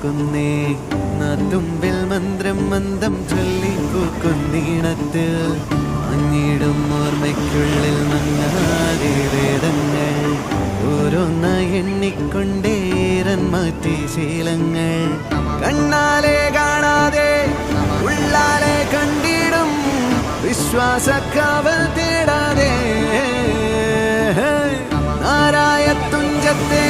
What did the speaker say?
ഓർക്കുന്നേ തുമ്പിൽ മന്ത്രം മന്ദം ചൊല്ലിപ്പൂക്കുന്നീണത്തിൽ അങ്ങിടും ഓർമ്മയ്ക്കുള്ളിൽ മങ്ങാതെ വേദങ്ങൾ ഓരോന്നായി എണ്ണിക്കൊണ്ടേരൻ മാറ്റി ശീലങ്ങൾ കണ്ണാലെ കാണാതെ ഉള്ളാലെ കണ്ടിടും വിശ്വാസക്കാവൽ തേടാതെ നാരായ തുഞ്ചത്തെ